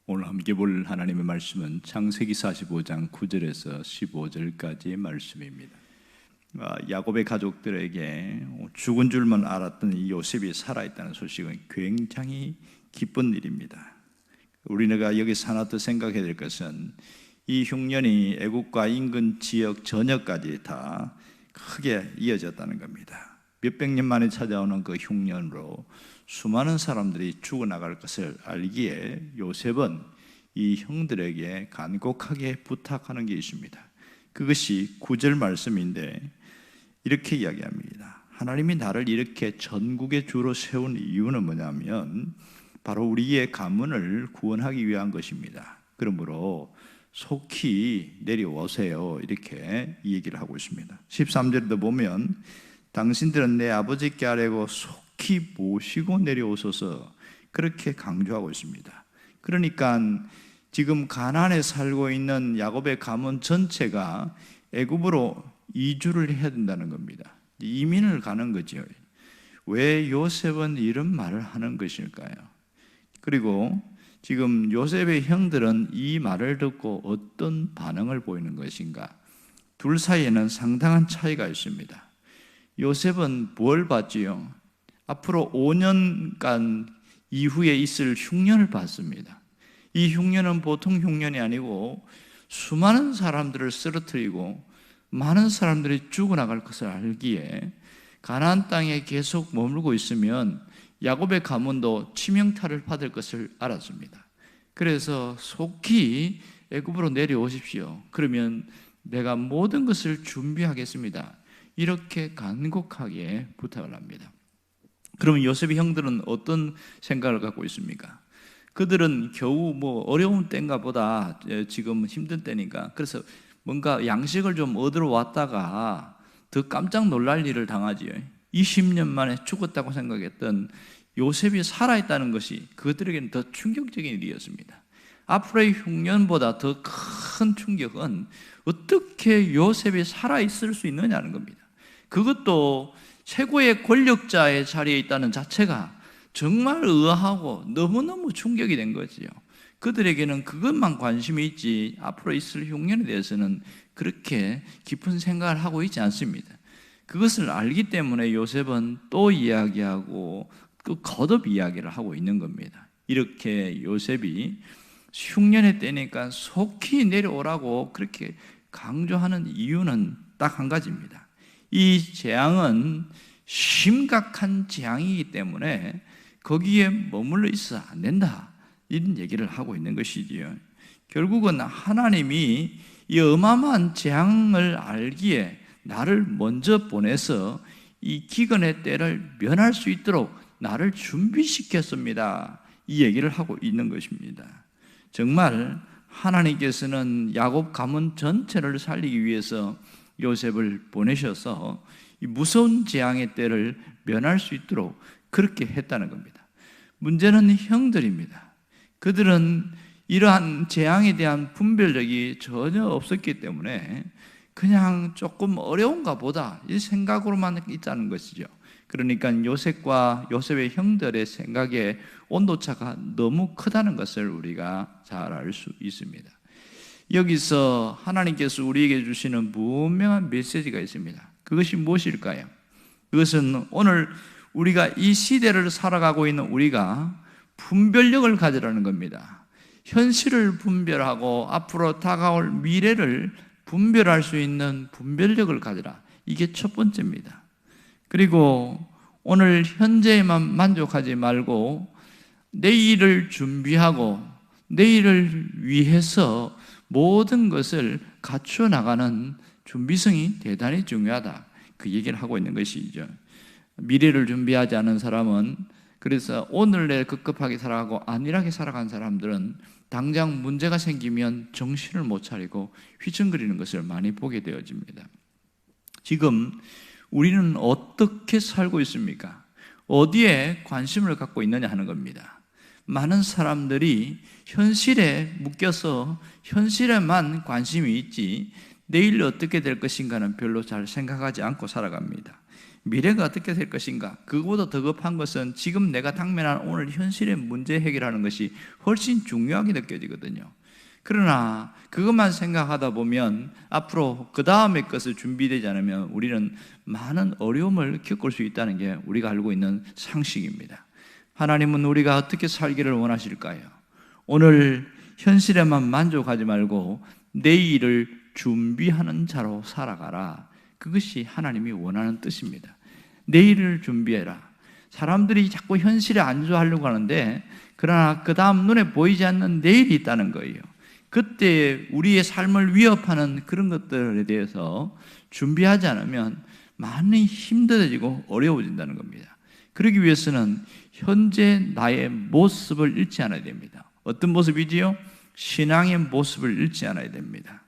오늘 함께 볼 하나님의 말씀은 창세기 45장 9절에서 15절까지의 말씀입니다. 야곱의 가족들에게 죽은 줄만 알았던 이 요셉이 살아있다는 소식은 굉장히 기쁜 일입니다. 우리가 여기서 하나 더 생각해야 될 것은 이 흉년이 애국과 인근 지역 전역까지 다 크게 이어졌다는 겁니다. 몇백 년 만에 찾아오는 그 흉년으로 수많은 사람들이 죽어나갈 것을 알기에 요셉은 이 형들에게 간곡하게 부탁하는 게 있습니다. 그것이 9절 말씀인데 이렇게 이야기합니다. 하나님이 나를 이렇게 전국의 주로 세운 이유는 뭐냐면 바로 우리의 가문을 구원하기 위한 것입니다. 그러므로 속히 내려오세요, 이렇게 이 얘기를 하고 있습니다. 13절에도 보면 당신들은 내 아버지께 아뢰고 속히 모시고 내려오소서, 그렇게 강조하고 있습니다. 그러니까 지금 가나안에 살고 있는 야곱의 가문 전체가 애굽으로 이주를 해야 된다는 겁니다. 이민을 가는 거죠. 왜 요셉은 이런 말을 하는 것일까요? 그리고 지금 요셉의 형들은 이 말을 듣고 어떤 반응을 보이는 것인가? 둘 사이에는 상당한 차이가 있습니다. 요셉은 뭘 받지요? 앞으로 5년간 이후에 있을 흉년을 받습니다. 이 흉년은 보통 흉년이 아니고 수많은 사람들을 쓰러뜨리고 많은 사람들이 죽어나갈 것을 알기에 가나안 땅에 계속 머물고 있으면 야곱의 가문도 치명타를 받을 것을 알았습니다. 그래서 속히 애굽으로 내려오십시오. 그러면 내가 모든 것을 준비하겠습니다. 이렇게 간곡하게 부탁을 합니다. 그러면 요셉의 형들은 어떤 생각을 갖고 있습니까? 그들은 겨우 어려운 때인가 보다, 지금 힘든 때니까, 그래서 뭔가 양식을 좀 얻으러 왔다가 더 깜짝 놀랄 일을 당하지요. 20년 만에 죽었다고 생각했던 요셉이 살아있다는 것이 그들에게는 더 충격적인 일이었습니다. 앞으로의 흉년보다 더 큰 충격은 어떻게 요셉이 살아있을 수 있느냐는 겁니다. 그것도 최고의 권력자의 자리에 있다는 자체가 정말 의아하고 너무너무 충격이 된 거지요. 그들에게는 그것만 관심이 있지 앞으로 있을 흉년에 대해서는 그렇게 깊은 생각을 하고 있지 않습니다. 그것을 알기 때문에 요셉은 또 이야기하고 또 거듭 이야기를 하고 있는 겁니다. 이렇게 요셉이 흉년의 때니까 속히 내려오라고 그렇게 강조하는 이유는 딱 한 가지입니다. 이 재앙은 심각한 재앙이기 때문에 거기에 머물러 있어 안 된다, 이런 얘기를 하고 있는 것이지요. 결국은 하나님이 이 어마어마한 재앙을 알기에 나를 먼저 보내서 이 기근의 때를 면할 수 있도록 나를 준비시켰습니다, 이 얘기를 하고 있는 것입니다. 정말 하나님께서는 야곱 가문 전체를 살리기 위해서 요셉을 보내셔서 이 무서운 재앙의 때를 면할 수 있도록 그렇게 했다는 겁니다. 문제는 형들입니다. 그들은 이러한 재앙에 대한 분별력이 전혀 없었기 때문에 그냥 조금 어려운가 보다 이 생각으로만 있다는 것이죠. 그러니까 요셉과 요셉의 형들의 생각의 온도차가 너무 크다는 것을 우리가 잘 알 수 있습니다. 여기서 하나님께서 우리에게 주시는 분명한 메시지가 있습니다. 그것이 무엇일까요? 그것은 오늘 우리가 이 시대를 살아가고 있는 우리가 분별력을 가지라는 겁니다. 현실을 분별하고 앞으로 다가올 미래를 분별할 수 있는 분별력을 가지라. 이게 첫 번째입니다. 그리고 오늘 현재에만 만족하지 말고 내일을 준비하고 내일을 위해서 모든 것을 갖추어 나가는 준비성이 대단히 중요하다, 그 얘기를 하고 있는 것이죠. 미래를 준비하지 않은 사람은, 그래서 오늘에 급급하게 살아가고 안일하게 살아간 사람들은 당장 문제가 생기면 정신을 못 차리고 휘청거리는 것을 많이 보게 되어집니다. 지금 우리는 어떻게 살고 있습니까? 어디에 관심을 갖고 있느냐 하는 겁니다. 많은 사람들이 현실에 묶여서 현실에만 관심이 있지 내일 어떻게 될 것인가는 별로 잘 생각하지 않고 살아갑니다. 미래가 어떻게 될 것인가? 그거보다 더 급한 것은 지금 내가 당면한 오늘 현실의 문제 해결하는 것이 훨씬 중요하게 느껴지거든요. 그러나 그것만 생각하다 보면 앞으로 그 다음의 것을 준비되지 않으면 우리는 많은 어려움을 겪을 수 있다는 게 우리가 알고 있는 상식입니다. 하나님은 우리가 어떻게 살기를 원하실까요? 오늘 현실에만 만족하지 말고 내일을 준비하는 자로 살아가라. 그것이 하나님이 원하는 뜻입니다. 내일을 준비해라. 사람들이 자꾸 현실에 안주하려고 하는데, 그러나 그 다음 눈에 보이지 않는 내일이 있다는 거예요. 그때 우리의 삶을 위협하는 그런 것들에 대해서 준비하지 않으면 많이 힘들어지고 어려워진다는 겁니다. 그러기 위해서는 현재 나의 모습을 잃지 않아야 됩니다. 어떤 모습이지요? 신앙의 모습을 잃지 않아야 됩니다.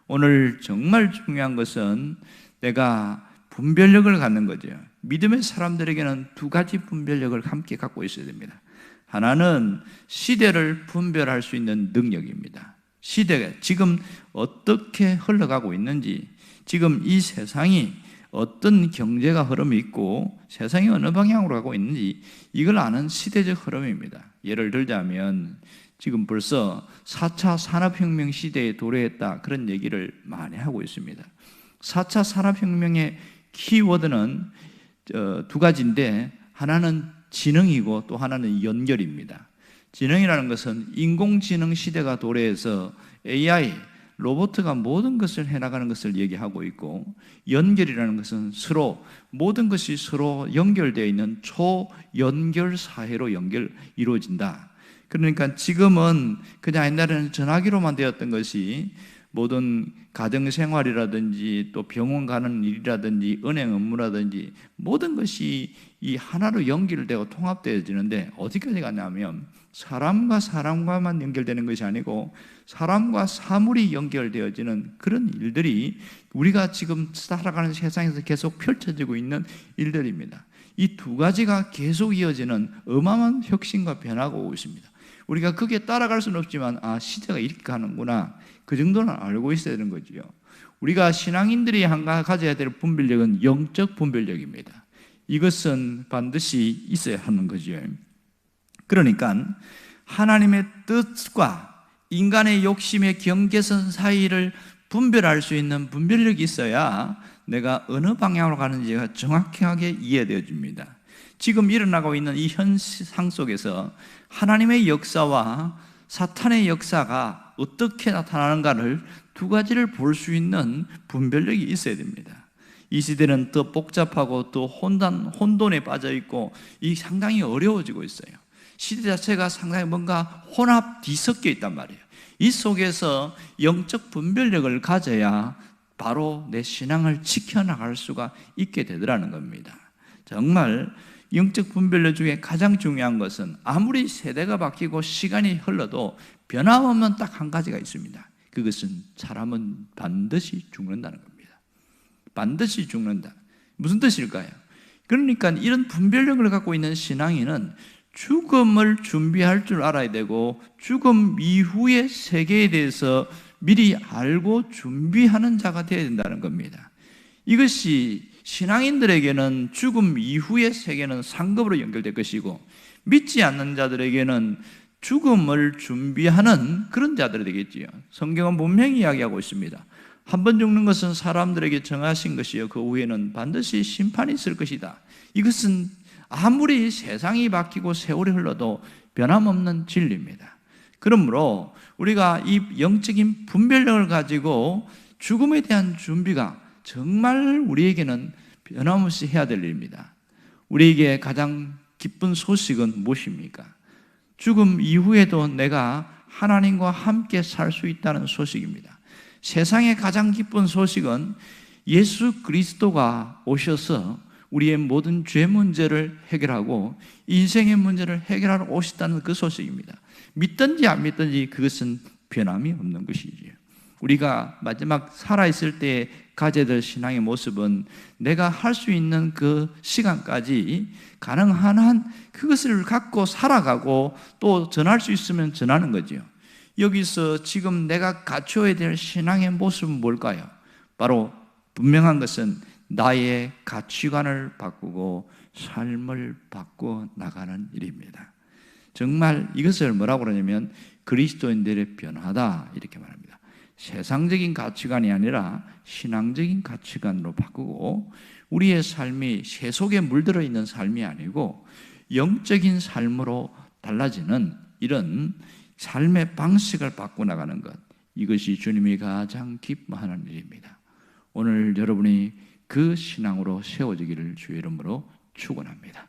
오늘 정말 중요한 것은 내가 분별력을 갖는 거죠. 믿음의 사람들에게는 두 가지 분별력을 함께 갖고 있어야 됩니다. 하나는 시대를 분별할 수 있는 능력입니다. 시대가 지금 어떻게 흘러가고 있는지, 지금 이 세상이 어떤 경제가 흐름이 있고 세상이 어느 방향으로 가고 있는지 이걸 아는 시대적 흐름입니다. 예를 들자면 지금 벌써 4차 산업혁명 시대에 도래했다, 그런 얘기를 많이 하고 있습니다. 4차 산업혁명의 키워드는 두 가지인데, 하나는 지능이고 또 하나는 연결입니다. 지능이라는 것은 인공지능 시대가 도래해서 AI, 로봇가 모든 것을 해나가는 것을 얘기하고 있고, 연결이라는 것은 서로 모든 것이 서로 연결되어 있는 초연결 사회로 이루어진다. 그러니까 지금은 그냥 옛날에는 전화기로만 되었던 것이 모든 가정생활이라든지 또 병원 가는 일이라든지 은행 업무라든지 모든 것이 이 하나로 연결되고 통합되어지는데, 어디까지 가냐면 사람과 사람과만 연결되는 것이 아니고 사람과 사물이 연결되어지는 그런 일들이 우리가 지금 살아가는 세상에서 계속 펼쳐지고 있는 일들입니다. 이 두 가지가 계속 이어지는 어마어마한 혁신과 변화가 오고 있습니다. 우리가 거기에 따라갈 수는 없지만 시대가 이렇게 가는구나, 그 정도는 알고 있어야 되는 거지요. 우리가 신앙인들이 가져야 될 분별력은 영적 분별력입니다. 이것은 반드시 있어야 하는 거죠. 그러니까 하나님의 뜻과 인간의 욕심의 경계선 사이를 분별할 수 있는 분별력이 있어야 내가 어느 방향으로 가는지가 정확하게 이해되어집니다. 지금 일어나고 있는 이 현상 속에서 하나님의 역사와 사탄의 역사가 어떻게 나타나는가를 두 가지를 볼 수 있는 분별력이 있어야 됩니다. 이 시대는 더 복잡하고 또 혼돈에 빠져 있고 이 상당히 어려워지고 있어요. 시대 자체가 상당히 뭔가 혼합 뒤섞여 있단 말이에요. 이 속에서 영적 분별력을 가져야 바로 내 신앙을 지켜나갈 수가 있게 되더라는 겁니다. 정말 영적 분별력 중에 가장 중요한 것은 아무리 세대가 바뀌고 시간이 흘러도 변함없는 딱 한 가지가 있습니다. 그것은 사람은 반드시 죽는다는 겁니다. 반드시 죽는다. 무슨 뜻일까요? 그러니까 이런 분별력을 갖고 있는 신앙인은 죽음을 준비할 줄 알아야 되고, 죽음 이후의 세계에 대해서 미리 알고 준비하는 자가 되어야 된다는 겁니다. 이것이 신앙인들에게는 죽음 이후의 세계는 상급으로 연결될 것이고, 믿지 않는 자들에게는 죽음을 준비하는 그런 자들이 되겠지요. 성경은 분명히 이야기하고 있습니다. 한 번 죽는 것은 사람들에게 정하신 것이요, 그 후에는 반드시 심판이 있을 것이다. 이것은 아무리 세상이 바뀌고 세월이 흘러도 변함없는 진리입니다. 그러므로 우리가 이 영적인 분별력을 가지고 죽음에 대한 준비가 정말 우리에게는 변함없이 해야 될 일입니다. 우리에게 가장 기쁜 소식은 무엇입니까? 죽음 이후에도 내가 하나님과 함께 살 수 있다는 소식입니다. 세상의 가장 기쁜 소식은 예수 그리스도가 오셔서 우리의 모든 죄 문제를 해결하고 인생의 문제를 해결하러 오셨다는 그 소식입니다. 믿든지 안 믿든지 그것은 변함이 없는 것이지요. 우리가 마지막 살아있을 때 가져야 될 신앙의 모습은 내가 할 수 있는 그 시간까지 가능한 한 그것을 갖고 살아가고 또 전할 수 있으면 전하는 거죠. 여기서 지금 내가 갖춰야 될 신앙의 모습은 뭘까요? 바로 분명한 것은 나의 가치관을 바꾸고 삶을 바꿔 나가는 일입니다. 정말 이것을 뭐라고 그러냐면 그리스도인들의 변화다 이렇게 말합니다. 세상적인 가치관이 아니라 신앙적인 가치관으로 바꾸고 우리의 삶이 세속에 물들어 있는 삶이 아니고 영적인 삶으로 달라지는 이런 삶의 방식을 바꿔 나가는 것, 이것이 주님이 가장 기뻐하는 일입니다. 오늘 여러분이 그 신앙으로 세워지기를 주의 이름으로 축원합니다.